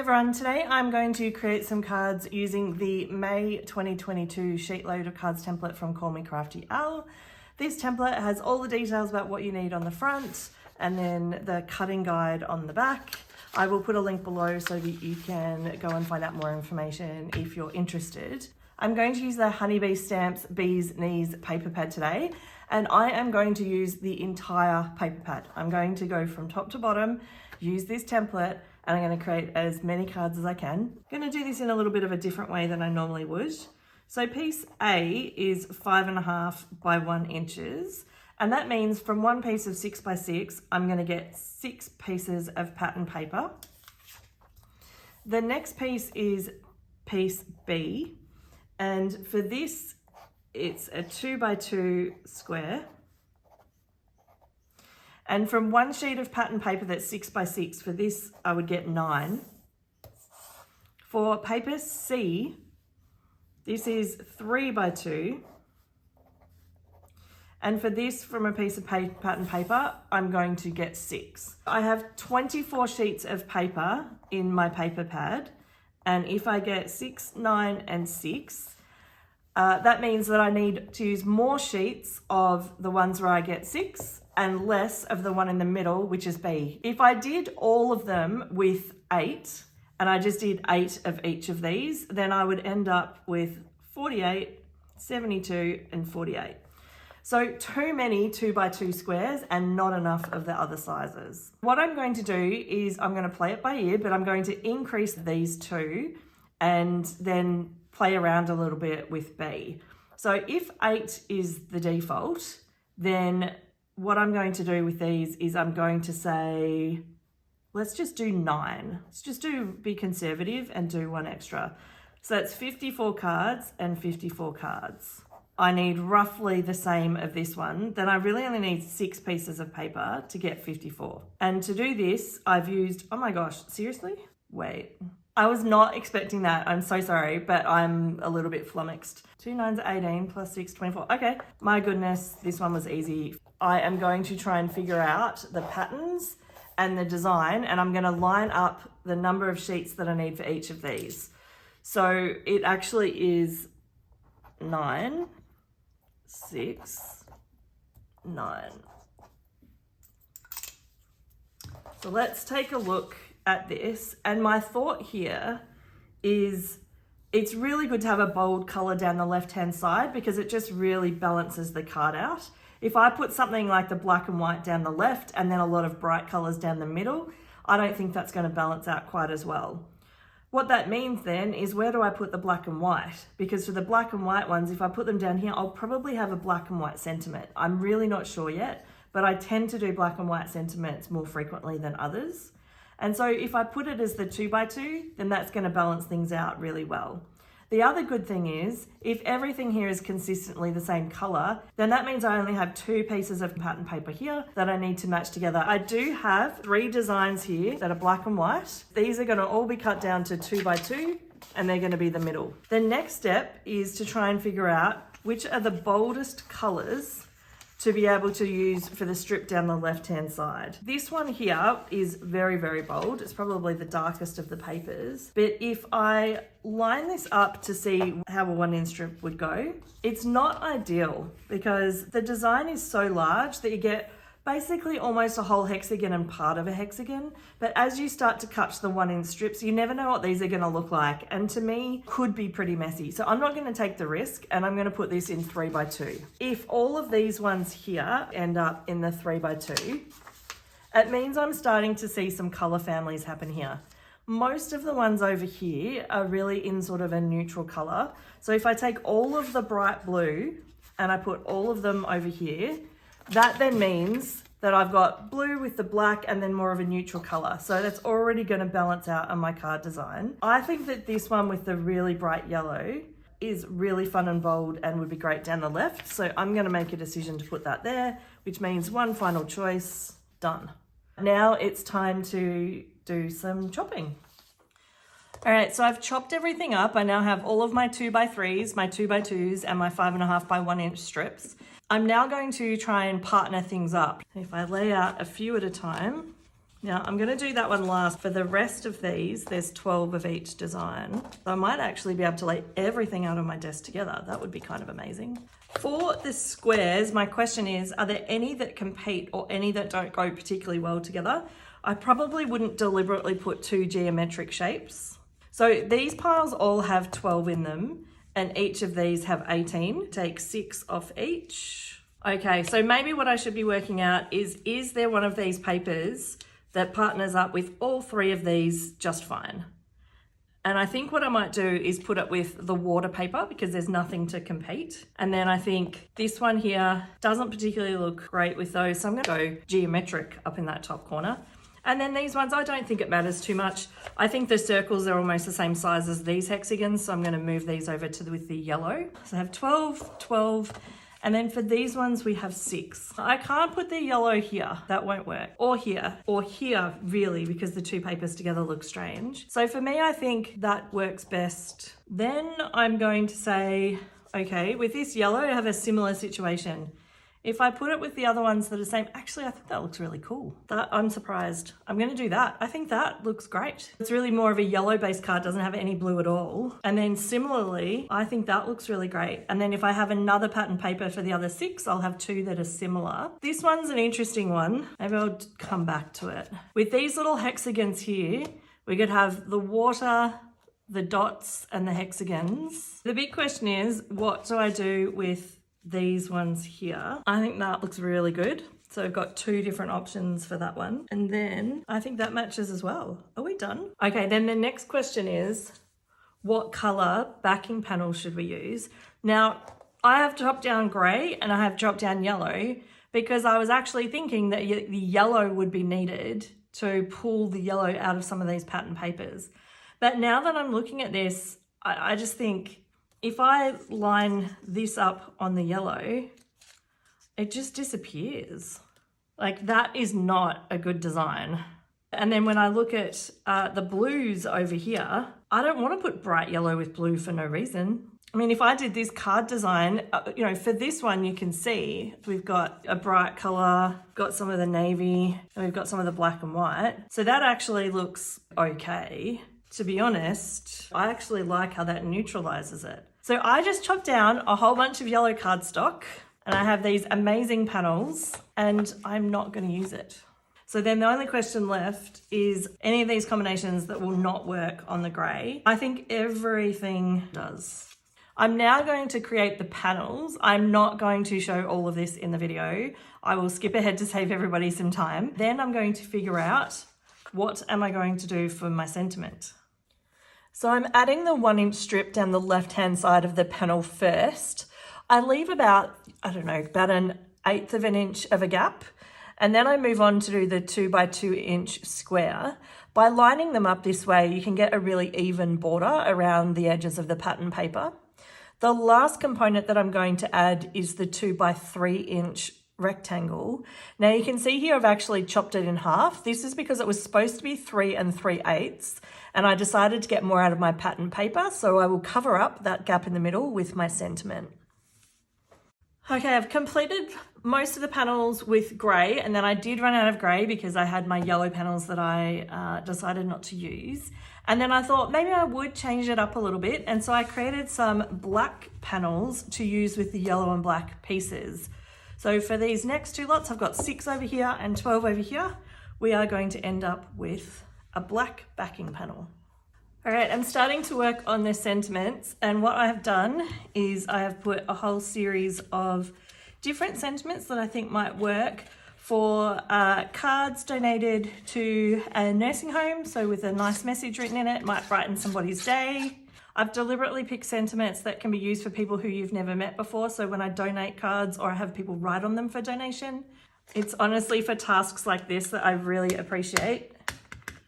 everyone, today I'm going to create some cards using the May 2022 SheetLoad of cards template from Call Me Crafty Al. This template has all the details about what you need on the front and then the cutting guide on the back. I will put a link below so that you can go and find out more information if you're interested. I'm going to use the Honeybee Stamps Bees Knees paper pad today, and I am going to use the entire paper pad. I'm going to go from top to bottom, use this template, and I'm going to create as many cards as I can. I'm going to do this in a little bit of a different way than I normally would. So piece A is 5.5 by 1 inches. And that means from one piece of 6 by 6, I'm going to get 6 pieces of pattern paper. The next piece is piece B. And for this, it's a 2 by 2 square. And from one sheet of pattern paper that's 6 by 6, for this I would get 9. For paper C, this is 3 by 2. And for this, from a piece of pattern paper, I'm going to get 6. I have 24 sheets of paper in my paper pad. And if I get 6, 9, and 6, that means that I need to use more sheets of the ones where I get 6 and less of the one in the middle, which is B. If I did all of them with 8, and I just did 8 of each of these, then I would end up with 48, 72, and 48. So too many 2 by 2 squares and not enough of the other sizes. What I'm going to do is I'm going to play it by ear, but I'm going to increase these two and then play around a little bit with B. So if 8 is the default, then what I'm going to do with these is I'm going to say, let's just do 9. Let's just be conservative and do one extra. So that's 54 cards and 54 cards. I need roughly the same of this one. Then I really only need 6 pieces of paper to get 54. And to do this, I've used, oh my gosh, seriously? Wait. I was not expecting that. I'm so sorry, but I'm a little bit flummoxed. 2 9s are 18 plus 6, 24. Okay, my goodness, this one was easy. I am going to try and figure out the patterns and the design, and I'm going to line up the number of sheets that I need for each of these. So it actually is 9, 6, 9. So let's take a look at this, and my thought here is it's really good to have a bold color down the left hand side because it just really balances the card out. If I put something like the black and white down the left and then a lot of bright colors down the middle, I don't think that's going to balance out quite as well. What that means then is, where do I put the black and white? Because for the black and white ones, if I put them down here, I'll probably have a black and white sentiment. I'm really not sure yet, but I tend to do black and white sentiments more frequently than others. And so if I put it as the 2 by 2, then that's going to balance things out really well. The other good thing is, if everything here is consistently the same color, then that means I only have 2 pieces of pattern paper here that I need to match together. I do have 3 designs here that are black and white. These are going to all be cut down to 2 by 2, and they're going to be the middle. The next step is to try and figure out which are the boldest colors to be able to use for the strip down the left-hand side. This one here is very, very bold. It's probably the darkest of the papers. But if I line this up to see how a 1-inch strip would go, it's not ideal because the design is so large that you get basically almost a whole hexagon and part of a hexagon. But as you start to cut the 1-inch strips, you never know what these are going to look like. And to me, could be pretty messy. So I'm not going to take the risk, and I'm going to put this in 3 by 2. If all of these ones here end up in the 3 by 2, it means I'm starting to see some color families happen here. Most of the ones over here are really in sort of a neutral color. So if I take all of the bright blue and I put all of them over here, that then means that I've got blue with the black and then more of a neutral color. So that's already going to balance out on my card design. I think that this one with the really bright yellow is really fun and bold and would be great down the left. So I'm going to make a decision to put that there, which means one final choice, done. Now it's time to do some chopping. All right, so I've chopped everything up. I now have all of my 2 by 3s, my 2 by 2s, and my 5.5 by 1 inch strips. I'm now going to try and partner things up. If I lay out a few at a time, Now I'm gonna do that one last. For the rest of these, there's 12 of each design. So I might actually be able to lay everything out on my desk together. That would be kind of amazing. For the squares, my question is, are there any that compete or any that don't go particularly well together? I probably wouldn't deliberately put two geometric shapes. So these piles all have 12 in them, and each of these have 18. Take 6 off each. Okay, so maybe what I should be working out is there one of these papers that partners up with all 3 of these just fine? And I think what I might do is put it with the water paper because there's nothing to compete. And then I think this one here doesn't particularly look great with those. So I'm gonna go geometric up in that top corner. And then these ones, I don't think it matters too much. I think the circles are almost the same size as these hexagons. So I'm gonna move these over with the yellow. So I have 12, 12, and then for these ones, we have 6. I can't put the yellow here, that won't work. Or here really, because the 2 papers together look strange. So for me, I think that works best. Then I'm going to say, okay, with this yellow, I have a similar situation. If I put it with the other ones that are the same, actually, I think that looks really cool. I'm surprised. I'm gonna do that. I think that looks great. It's really more of a yellow based card, doesn't have any blue at all. And then similarly, I think that looks really great. And then if I have another pattern paper for the other 6, I'll have 2 that are similar. This one's an interesting one. Maybe I'll come back to it. With these little hexagons here, we could have the water, the dots, and the hexagons. The big question is, what do I do with these ones here? I think that looks really good. So I've got 2 different options for that one. And then I think that matches as well. Are we done? Okay, then the next question is, what color backing panel should we use? Now, I have dropped down gray and I have dropped down yellow because I was actually thinking that the yellow would be needed to pull the yellow out of some of these pattern papers. But now that I'm looking at this, I just think, if I line this up on the yellow, it just disappears. Like, that is not a good design. And then when I look at the blues over here, I don't want to put bright yellow with blue for no reason. I mean, if I did this card design, for this one, you can see we've got a bright color, got some of the navy, and we've got some of the black and white. So that actually looks okay. To be honest, I actually like how that neutralizes it. So I just chopped down a whole bunch of yellow cardstock and I have these amazing panels and I'm not going to use it. So then the only question left is any of these combinations that will not work on the grey. I think everything does. I'm now going to create the panels. I'm not going to show all of this in the video. I will skip ahead to save everybody some time. Then I'm going to figure out what am I going to do for my sentiment. So I'm adding the 1-inch strip down the left-hand side of the panel first. I leave about an 1/8 of an inch of a gap, and then I move on to do the 2 by 2 inch square. By lining them up this way, you can get a really even border around the edges of the pattern paper. The last component that I'm going to add is the 2 by 3 inch rectangle. Now you can see here I've actually chopped it in half. This is because it was supposed to be 3 3/8 and I decided to get more out of my pattern paper, so I will cover up that gap in the middle with my sentiment. Okay, I've completed most of the panels with grey, and then I did run out of grey because I had my yellow panels that I decided not to use. And then I thought maybe I would change it up a little bit, and so I created some black panels to use with the yellow and black pieces. So for these next 2 lots, I've got 6 over here and 12 over here. We are going to end up with a black backing panel. All right, I'm starting to work on the sentiments, and what I have done is I have put a whole series of different sentiments that I think might work for cards donated to a nursing home, so with a nice message written in it, might brighten somebody's day. I've deliberately picked sentiments that can be used for people who you've never met before, so when I donate cards or I have people write on them for donation, it's honestly for tasks like this that I really appreciate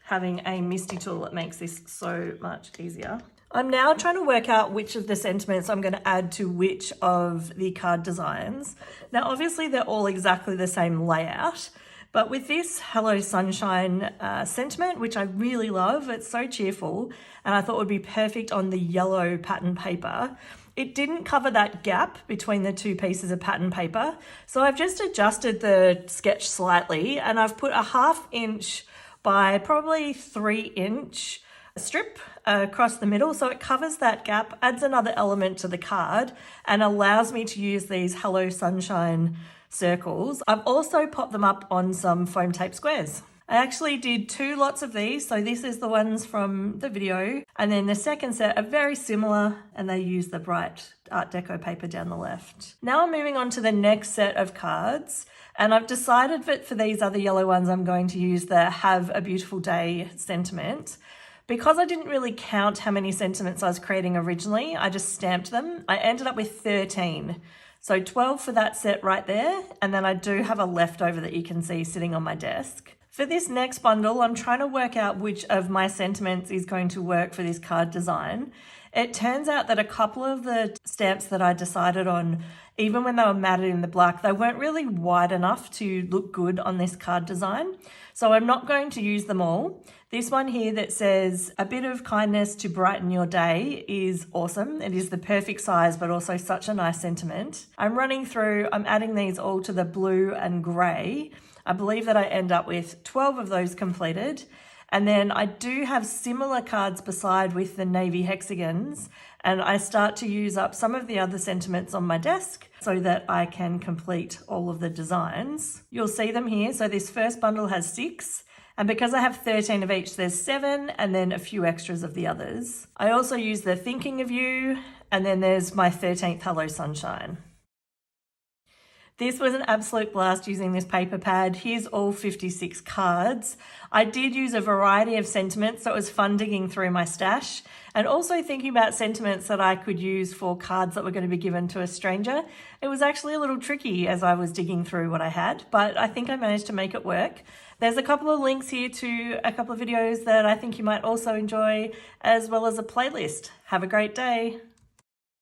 having a Misty tool that makes this so much easier. I'm now trying to work out which of the sentiments I'm going to add to which of the card designs. Now, obviously they're all exactly the same layout, but with this Hello Sunshine sentiment, which I really love, it's so cheerful, and I thought would be perfect on the yellow pattern paper. It didn't cover that gap between the 2 pieces of pattern paper, so I've just adjusted the sketch slightly, and I've put a 1/2 inch by probably 3-inch strip across the middle. So it covers that gap, adds another element to the card, and allows me to use these Hello Sunshine circles. I've also popped them up on some foam tape squares. I actually did 2 lots of these. So this is the ones from the video. And then the second set are very similar, and they use the bright Art Deco paper down the left. Now I'm moving on to the next set of cards. And I've decided that for these other yellow ones, I'm going to use the Have a Beautiful Day sentiment. Because I didn't really count how many sentiments I was creating originally, I just stamped them. I ended up with 13. So 12 for that set right there. And then I do have a leftover that you can see sitting on my desk. For this next bundle, I'm trying to work out which of my sentiments is going to work for this card design. It turns out that a couple of the stamps that I decided on, even when they were matted in the black, they weren't really wide enough to look good on this card design. So I'm not going to use them all. This one here that says, a bit of kindness to brighten your day, is awesome. It is the perfect size, but also such a nice sentiment. I'm running through, I'm adding these all to the blue and grey. I believe that I end up with 12 of those completed. And then I do have similar cards beside with the navy hexagons, and I start to use up some of the other sentiments on my desk so that I can complete all of the designs. You'll see them here. So this first bundle has 6, and because I have 13 of each, there's 7, and then a few extras of the others. I also use the thinking of you, and then there's my 13th Hello Sunshine. This was an absolute blast using this paper pad. Here's all 56 cards. I did use a variety of sentiments, so it was fun digging through my stash and also thinking about sentiments that I could use for cards that were going to be given to a stranger. It was actually a little tricky as I was digging through what I had, but I think I managed to make it work. There's a couple of links here to a couple of videos that I think you might also enjoy, as well as a playlist. Have a great day.